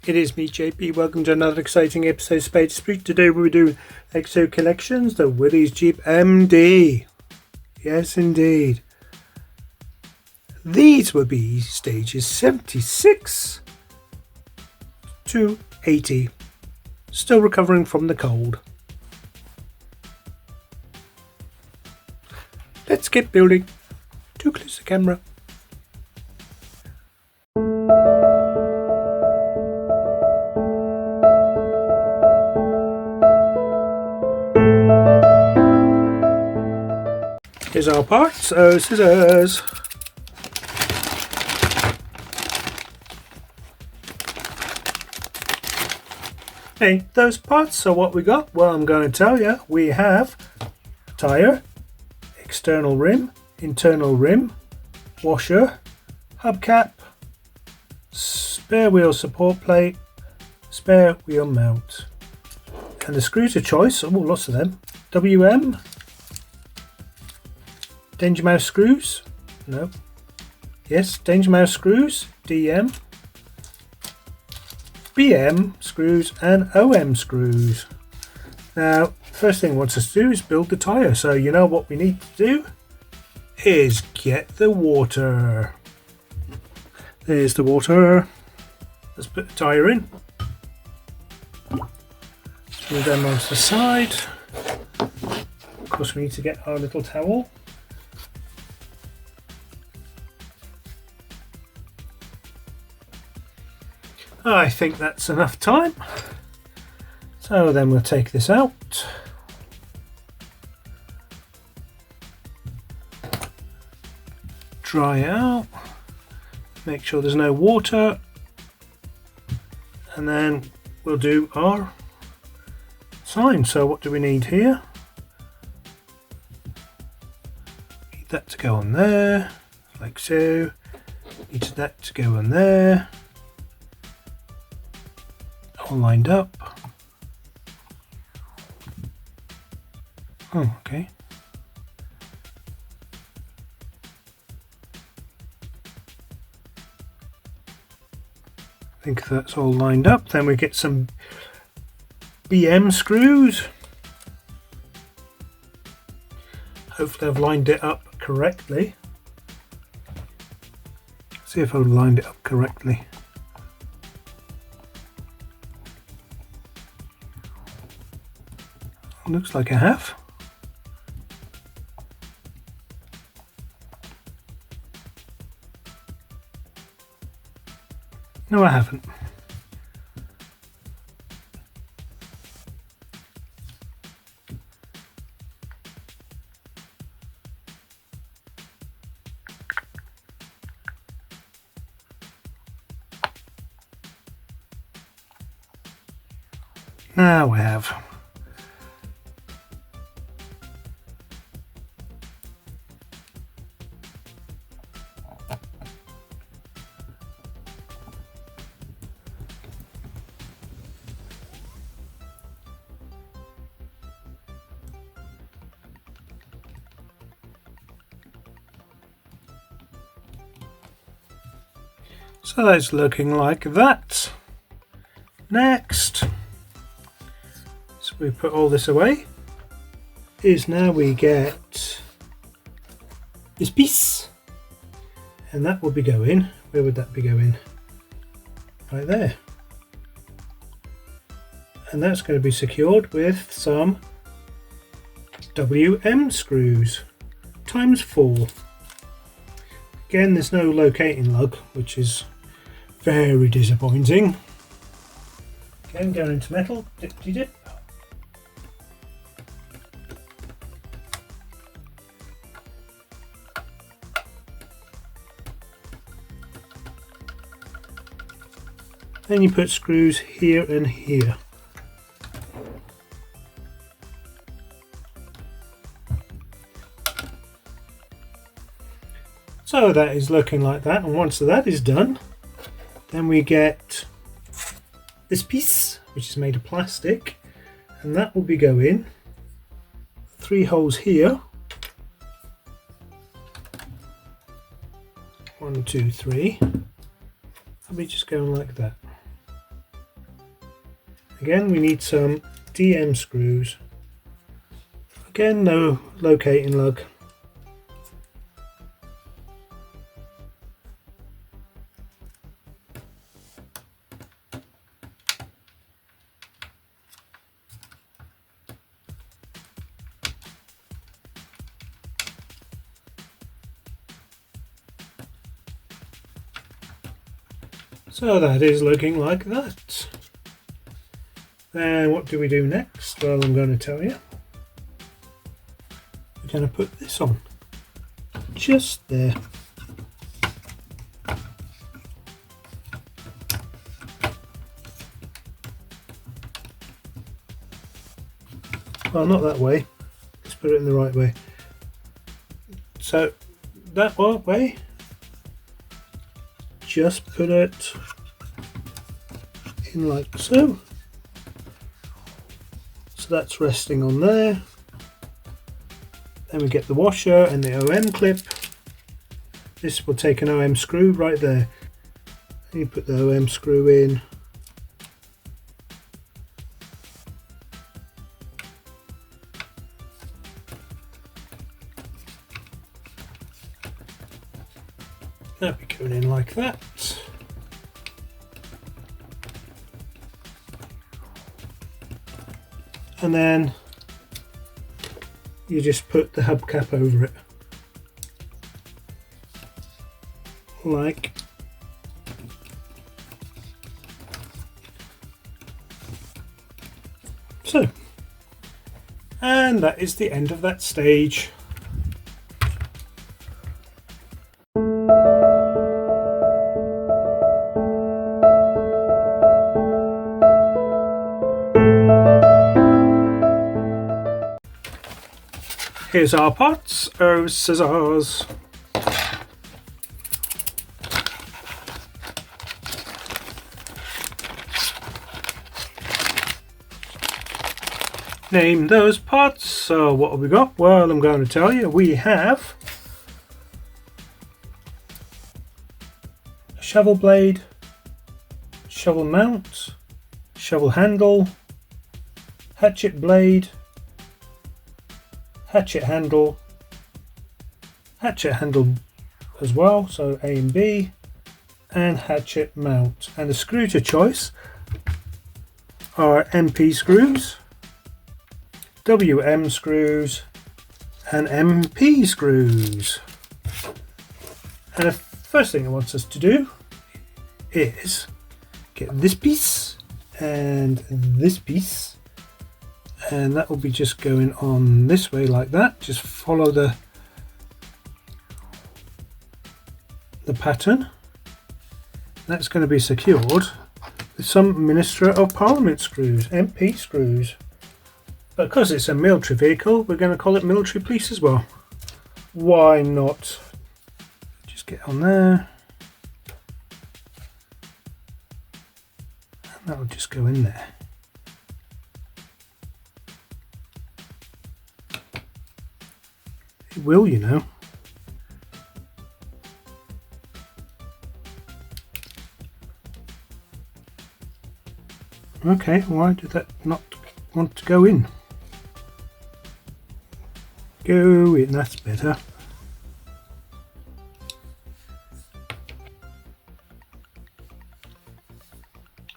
It is me, JP. Welcome to another exciting episode of Spade Street. Today we're doing IXO collections, the Willys Jeep MD. Yes, indeed. These will be stages 76 to 80. Still recovering from the cold. Let's get building. Too close to the camera. Here's our parts. Oh, scissors. Hey, those parts are what we got. Well, I'm going to tell you. We have tire, external rim, internal rim, washer, hubcap, spare wheel support plate, spare wheel mount. And the screws of choice, oh, lots of them. WM, Danger Mouse screws, no, yes, Danger Mouse screws, DM, BM screws and OM screws. Now, first thing it wants us to do is build the tyre. So you know what we need to do is get the water. There's the water. Let's put the tyre in. Let's move them onto the side. Of course, we need to get our little towel. I think that's enough time. So then we'll take this out. Dry it out. Make sure there's no water. And then we'll do our sign. So what do we need here? Need that to go on there, like so. Need that to go on there. All lined up. Oh, okay. I think that's all lined up. Then we get some BM screws. Hopefully I've lined it up correctly. See if I've lined it up correctly. Looks like I have. No, I haven't. Now I have. So that's looking like that. Next, so we put all this away, is now we get this piece, and that will be going, where would that be going? Right there. And that's going to be secured with some WM screws ×4. Again, there's no locating lug, which is very disappointing. Again, going into metal, dip. Then you put screws here and here. So that is looking like that, and once that is done, then we get this piece, which is made of plastic, and that will be going 3 holes here. 1, 2, 3. I'll be just going like that. Again, we need some DM screws. Again, no locating lug. So that is looking like that. Then what do we do next? Well, I'm going to tell you. We're going to put this on. Just there. Well, not that way. Let's put it in the right way. So that way. Just put it in like so. So that's resting on there. Then we get the washer and the OM clip. This will take an OM screw right there. And you put the OM screw in. That'll be going in like that. And then you just put the hubcap over it. Like so. And that is the end of that stage. Here's our pots, oh scissors. Name those pots. So what have we got? Well, I'm going to tell you. We have a shovel blade, shovel mount, shovel handle, hatchet blade, hatchet handle as well, so A and B, and hatchet mount. And the screw to choice are MP screws, WM screws, and MP screws. And the first thing it wants us to do is get this piece and this piece, and that will be just going on this way like that. Just follow the pattern. That's going to be secured with some Minister of Parliament screws, MP screws. But because it's a military vehicle, we're going to call it military police as well. Why not? Just get on there. And that will just go in there. It will, you know. Okay, why did that not want to go in? Go in, that's better.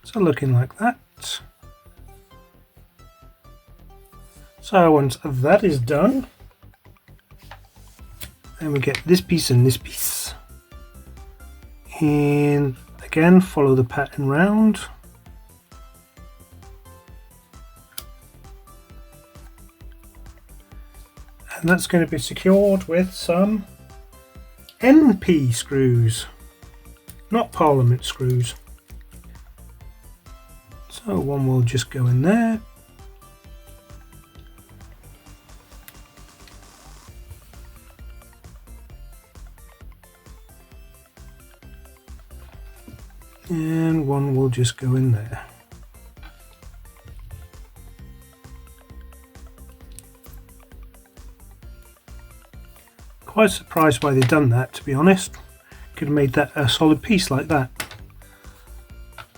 So looking like that. So once that is done, then we get this piece and this piece. And again, follow the pattern round. And that's going to be secured with some MP screws, not Parliament screws. So one will just go in there. And one will just go in there. Quite surprised why they've done that, to be honest. Could have made that a solid piece like that.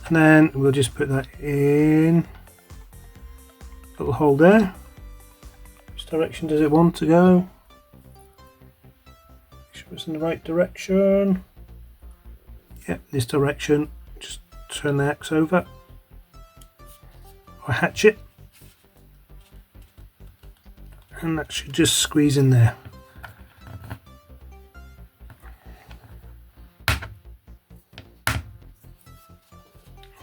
And then we'll just put that in Little hole there. Which direction does it want to go? Make sure it's in the right direction. Yep, this direction. Just turn the axe over. Or hatchet. And that should just squeeze in there.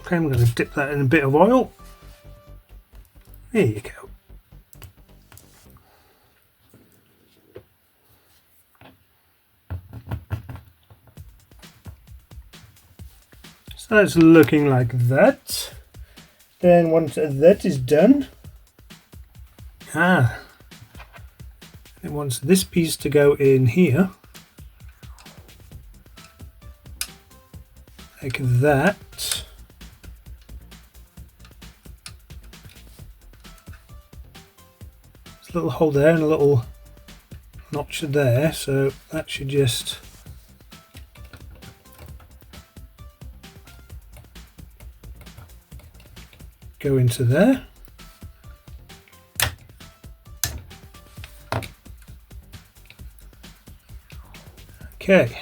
Okay, I'm going to dip that in a bit of oil. There you go. So that's looking like that. Then once that is done, it wants this piece to go in here, like that. There's a little hole there and a little notch there, so that should just go into there. Okay,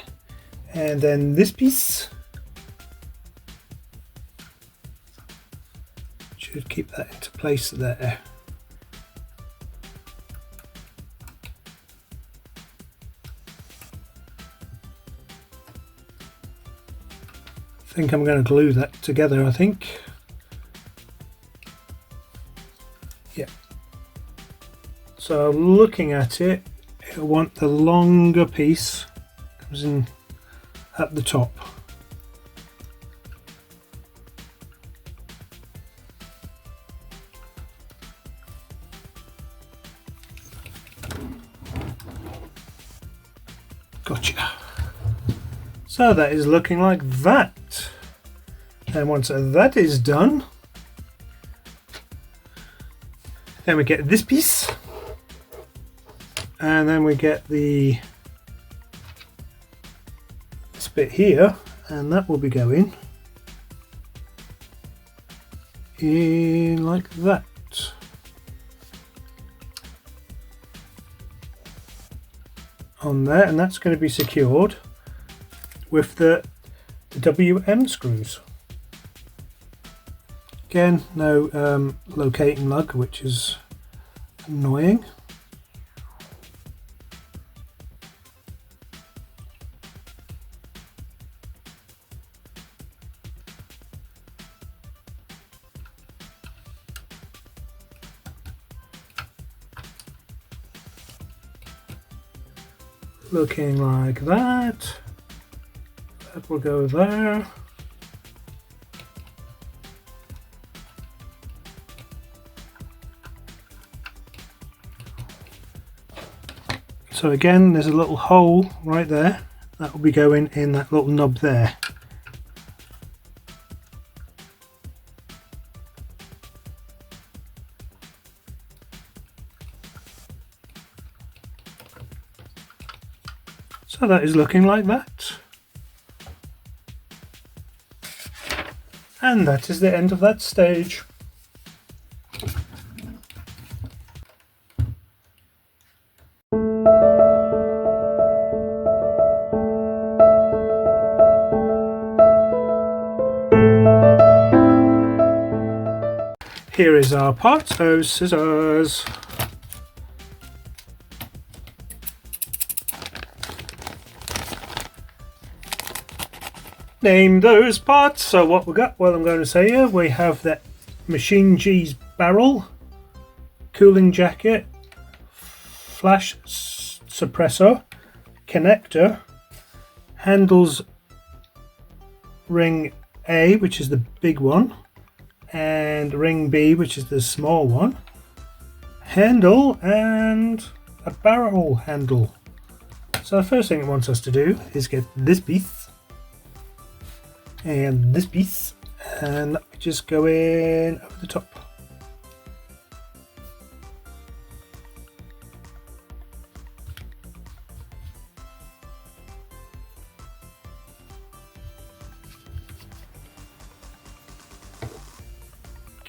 and then this piece should keep that into place there. I think I'm going to glue that together, I think. Yeah. So looking at it, I want the longer piece comes in at the top. Gotcha. So that is looking like that. And once that is done, then we get this piece, and then we get this bit here, and that will be going in like that. On there, and that's going to be secured with the WM screws. Again, no locating lug, which is annoying. Looking like that. That will go there. So again, there's a little hole right there. That will be going in that little knob there. So that is looking like that. And that is the end of that stage. Here is our part, so scissors. Name those parts. So what we got, well, I'm going to say here, we have that machine G's barrel, cooling jacket, flash suppressor, connector, handles ring A, which is the big one, and ring B, which is the small one, handle, and a barrel handle. So the first thing it wants us to do is get this piece and this piece, and that will just go in over the top.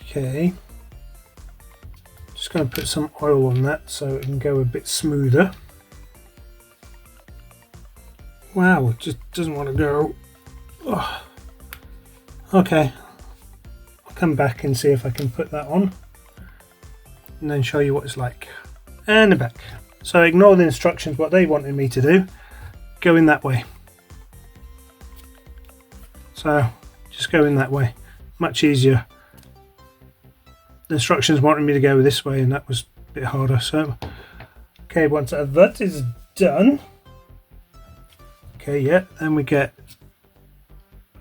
Okay. Just going to put some oil on that so it can go a bit smoother. Wow, it just doesn't want to go. Oh. Okay, I'll come back and see if I can put that on and then show you what it's like. And the back. So ignore the instructions, what they wanted me to do. Go in that way. So just go in that way. Much easier. The instructions wanted me to go this way and that was a bit harder. So okay, once that is done. Okay, yeah, then we get,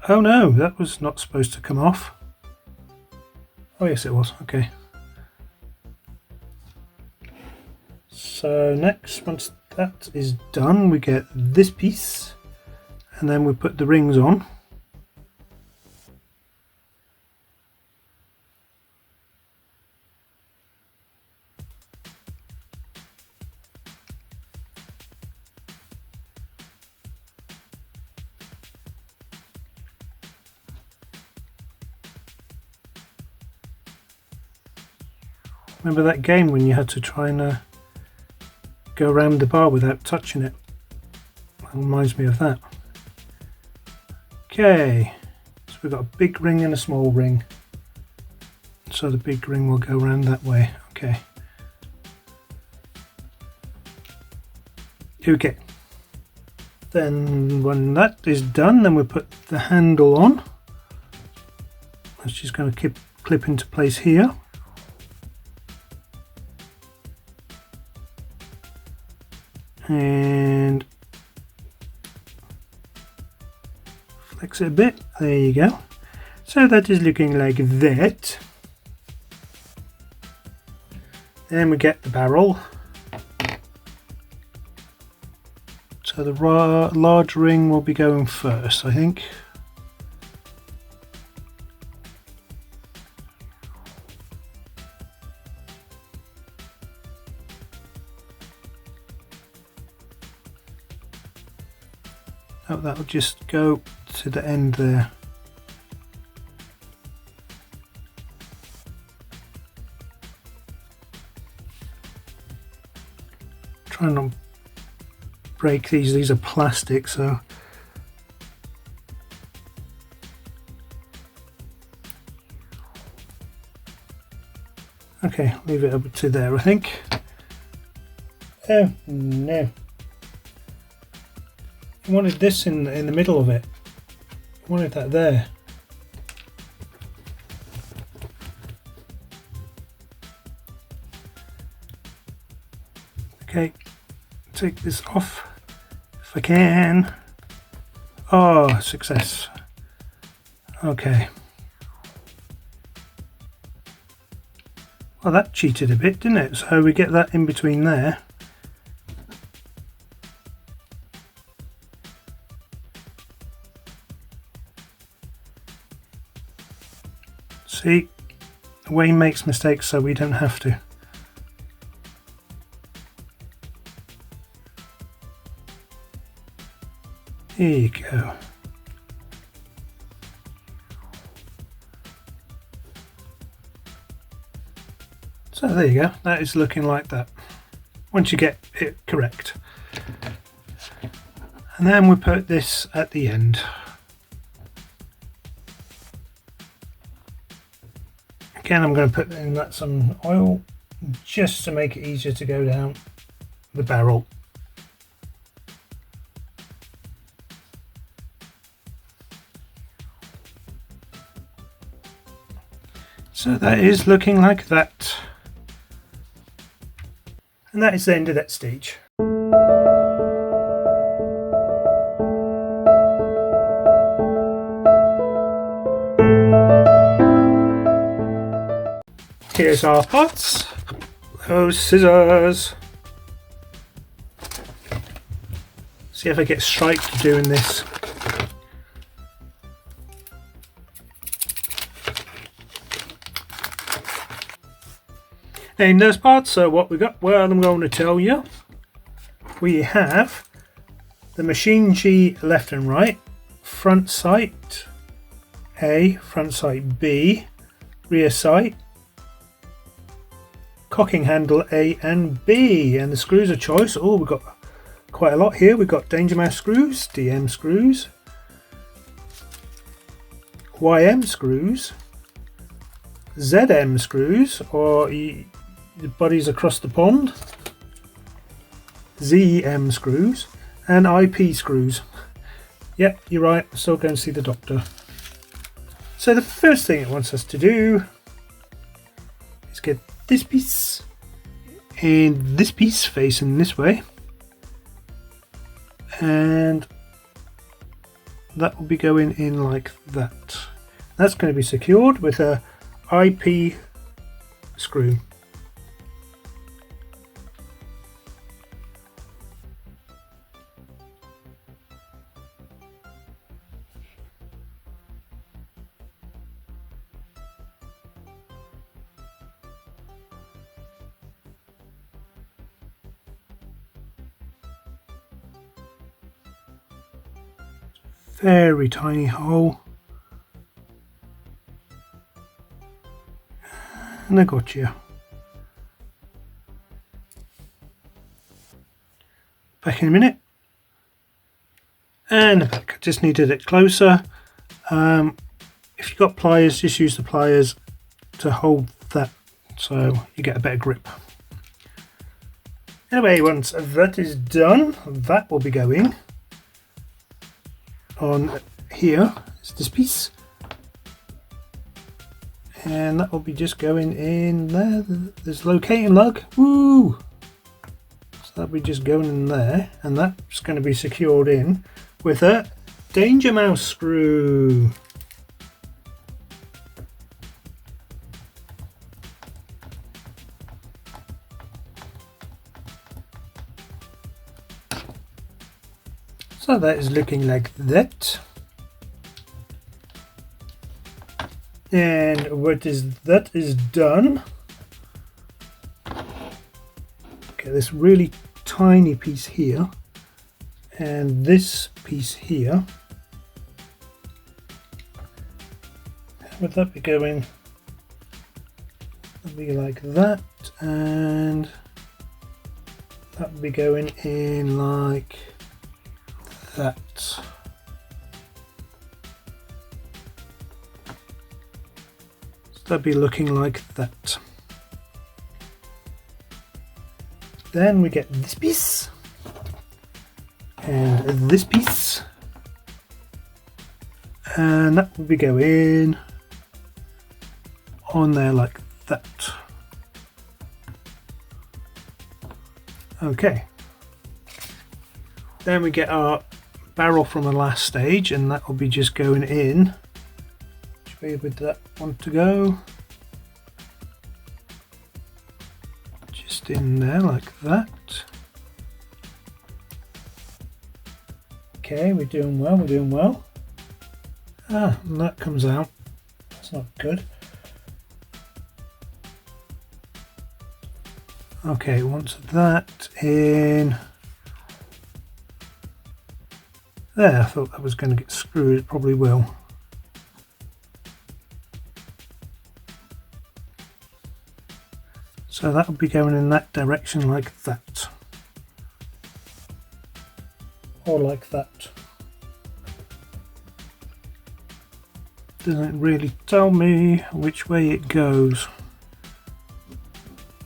oh no, that was not supposed to come off. Oh yes it was, okay. So next, once that is done, we get this piece and then we put the rings on. Remember that game when you had to try and go around the bar without touching it? That reminds me of that. Okay, so we've got a big ring and a small ring. So the big ring will go around that way. Okay. Okay. Then when that is done, then we put the handle on. That's just going to clip into place here. And flex it a bit. There you go. So that is looking like that. Then we get the barrel. So the large ring will be going first, I think. Oh, that'll just go to the end there. Try not to break these are plastic, so okay, leave it up to there, I think. Oh no. I wanted this in the middle of it. I wanted that there. Okay, take this off if I can. Oh, success. Okay. Well, that cheated a bit, didn't it? So we get that in between there. See, Wayne makes mistakes so we don't have to. Here you go. So there you go, that is looking like that, once you get it correct. And then we put this at the end. Again, I'm going to put in that some oil just to make it easier to go down the barrel. So that is looking like that. And that is the end of that stage. Here's our pots. Those scissors. See if I get striped doing this. Name those parts. So what we got? Well, I'm going to tell you. We have the machine G left and right, front sight A, front sight B, rear sight, cocking handle A and B, and the screws of choice. Oh, we've got quite a lot here. We've got Danger Mouse screws, DM screws, YM screws, ZM screws, or the buddies across the pond, ZM screws, and IP screws. Yep, you're right, I'm still going to see the doctor. So the first thing it wants us to do is get this piece and this piece facing this way, and that will be going in like that. That's going to be secured with a IP screw. Very tiny hole, and I got you. Back in a minute, and back. I just needed it closer. If you've got pliers, just use the pliers to hold that so you get a better grip. Anyway, once that is done, that will be going on here. It's this piece, and that will be just going in there. There's locating lug. Woo! So that'll be just going in there, and that's going to be secured in with a Danger Mouse screw. So that is looking like that. And what is that is done. Okay, this really tiny piece here and this piece here. Would that be going? That'd be like that, and that would be going in like that. So that'd be looking like that. Then we get this piece and this piece, and that will be going on there like that. Okay, then we get our barrel from the last stage, and that will be just going in. Which way would that want to go? Just in there like that. Okay, we're doing well, we're doing well. Ah, and that comes out. That's not good. Okay, once that in there, I thought that was going to get screwed, it probably will. So that will be going in that direction like that. Or like that. Doesn't really tell me which way it goes.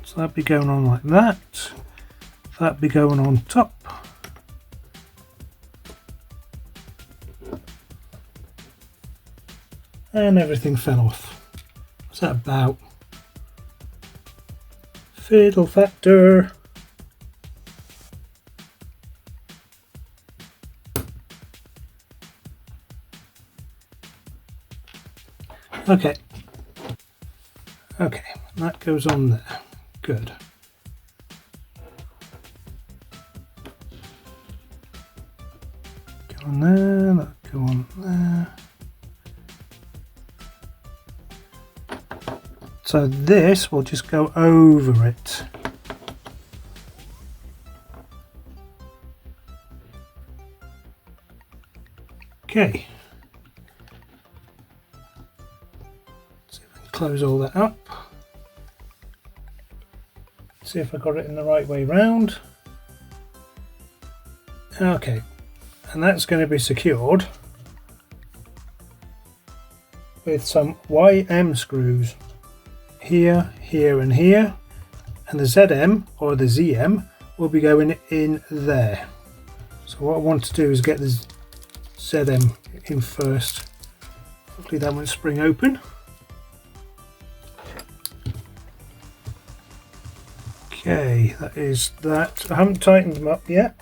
So that'd be going on like that. That'd be going on top. And everything fell off. What's that about? Fiddle factor. Okay. Okay, that goes on there. Good. Go on there, that go on there. So this will just go over it. Okay. See if we can close all that up. see if I got it in the right way round. Okay, and that's going to be secured with some YM screws here, here and here, and the ZM or the ZM will be going in there. So what I want to do is get the ZM in first. Hopefully that won't spring open. Okay, that is that. I haven't tightened them up yet.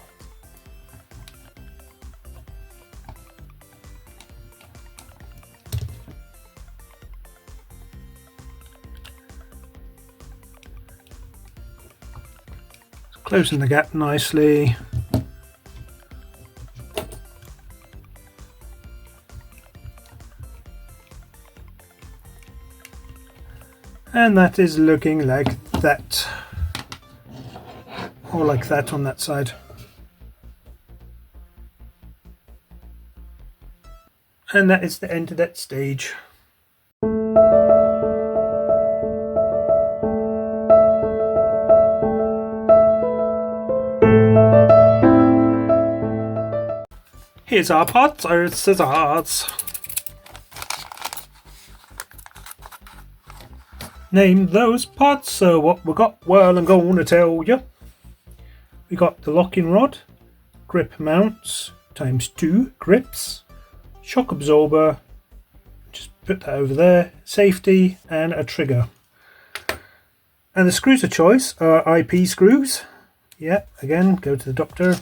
Closing the gap nicely. And that is looking like that. Or like that on that side. And that is the end of that stage. Here's our parts, our scissors. Name those parts. So what we got? Well, I'm going to tell you. We got the locking rod, grip mounts ×2 grips, shock absorber, just put that over there, safety, and a trigger. And the screws of choice are IP screws. Yeah, again, go to the doctor.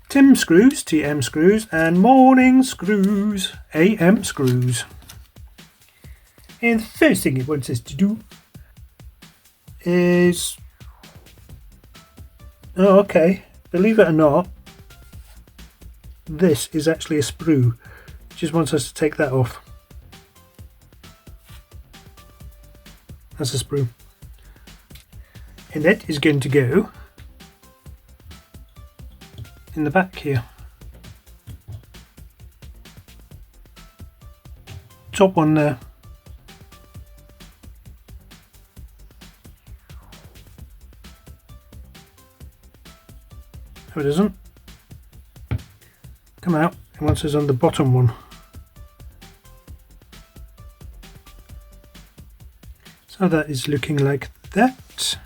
TIM screws, TM screws, and morning screws, AM screws. And the first thing it wants us to do is, oh okay, believe it or not, this is actually a sprue. It just wants us to take that off. That's a sprue. And that is going to go in the back here. Top one there. No, it doesn't. Come out. It wants us on the bottom one. So that is looking like that.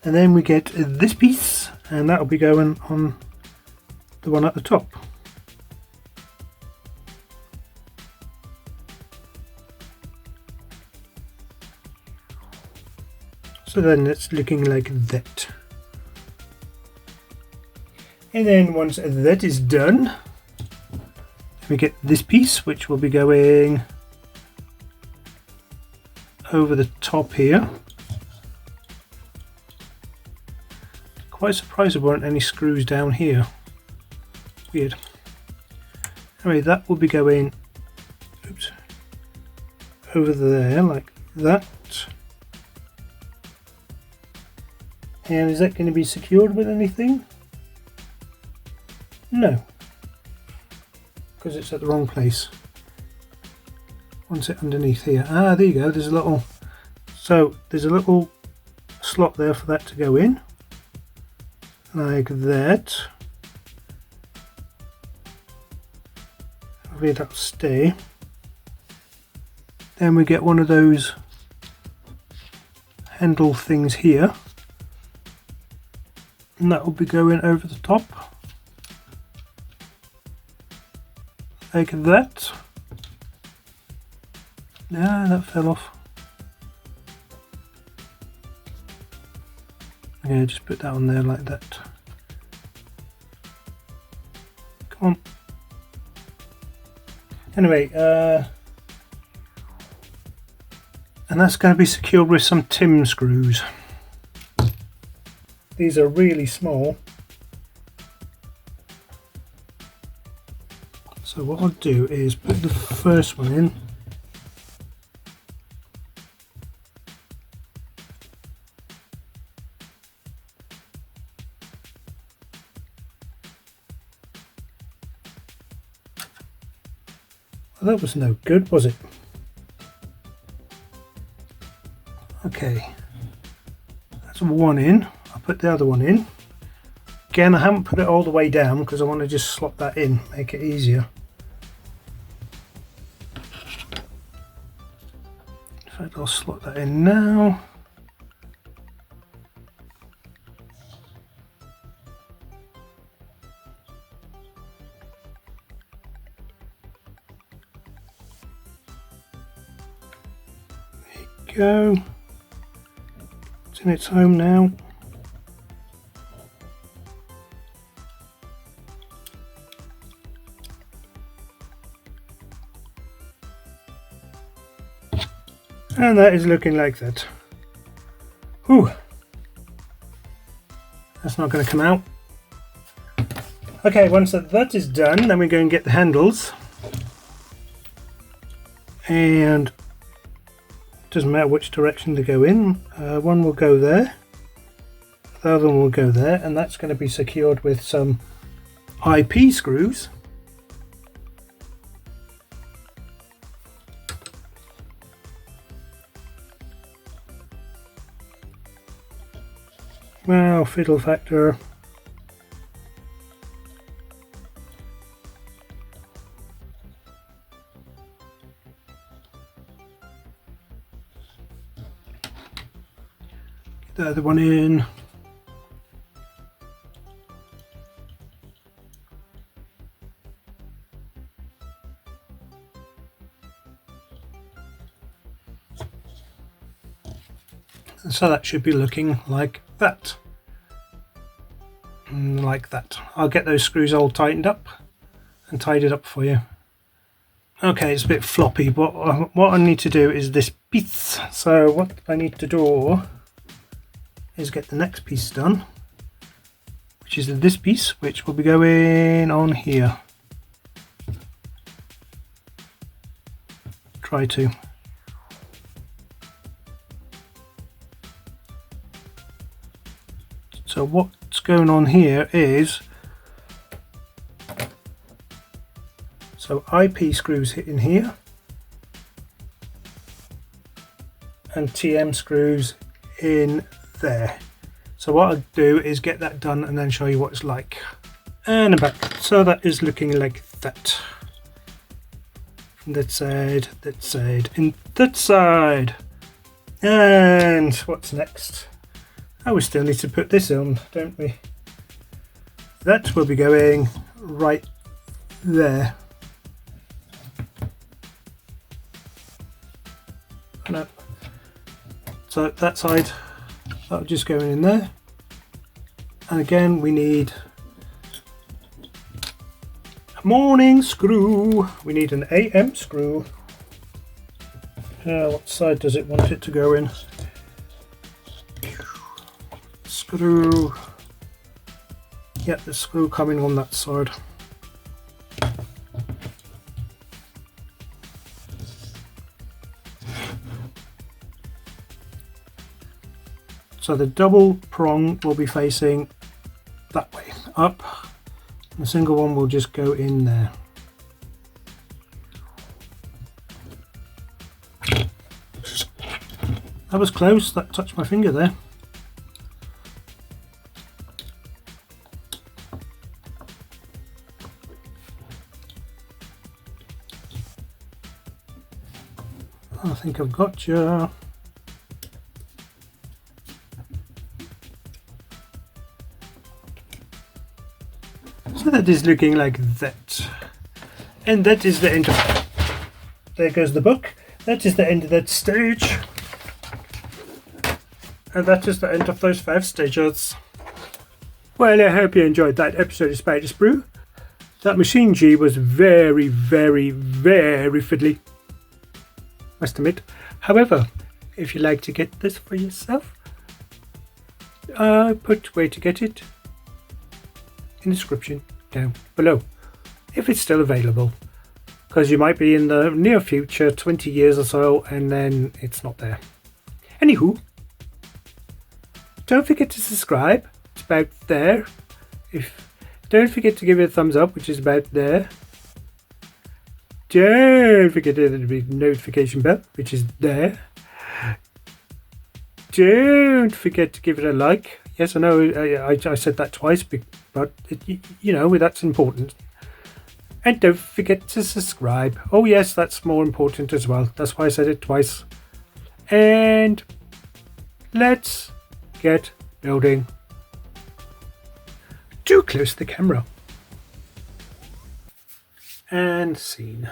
And then we get this piece, and that will be going on the one at the top. So then it's looking like that. And then once that is done, we get this piece, which will be going over the top here. Quite surprised there weren't any screws down here. Weird. Anyway, that will be going, oops, over there like that. And is that going to be secured with anything? No, because it's at the wrong place. Wants it underneath here. Ah, there you go. There's a little, so there's a little slot there for that to go in. Like that. Hopefully that'll stay. Then we get one of those handle things here, and that will be going over the top like that. Yeah, that fell off. Okay, just put that on there like that. Come on. Anyway, and that's going to be secured with some TIM screws. These are really small. So what I'll do is put the first one in. Well, that was no good, was it? Okay, that's one in. I'll put the other one in. Again, I haven't put it all the way down because I want to just slot that in, make it easier. In fact, I'll slot that in now. Go. It's in its home now. And that is looking like that. Whew. That's not going to come out. Okay, once that is done, then we go and get the handles. And doesn't matter which direction to go in. One will go there, the other one will go there, and that's going to be secured with some IP screws. Wow, fiddle factor. The other one in. So that should be looking like that. And like that. I'll get those screws all tightened up and tied up for you. Okay, it's a bit floppy, but what I need to do is this piece. So what I need to do is get the next piece done, which is this piece, which will be going on here. Try to. So what's going on here is, so IP screws hit in here and TM screws in there. So what I'll do is get that done and then show you what it's like. And I'm back. So that is looking like that. From that side, and that side. And what's next? Oh, we still need to put this on, don't we? That will be going right there. And up. So that side, that'll just go in there. And again, we need a morning screw. We need an AM screw. What side does it want it to go in? Screw. Yep, the screw coming on that side. So the double prong will be facing that way up, and the single one will just go in there. That was close, that touched my finger there. I think I've got you. So that is looking like that. And that is the end of, there goes the book. That is the end of that stage. And that is the end of those 5 stages. Well, I hope you enjoyed that episode of Spider Sprue. That machine G was very, very, very fiddly, must admit. However, if you'd like to get this for yourself, I put where to get it in the description down below, if it's still available, because you might be in the near future, 20 years or so, and then it's not there. Anywho, don't forget to subscribe, it's about there. Don't forget to give it a thumbs up, which is about there. Don't forget to hit the notification bell, which is there. don't forget to give it a like. Yes, I know I said that twice, but you know, that's important. And don't forget to subscribe. Oh yes, that's more important as well. That's why I said it twice. And let's get building. Too close to the camera. And scene.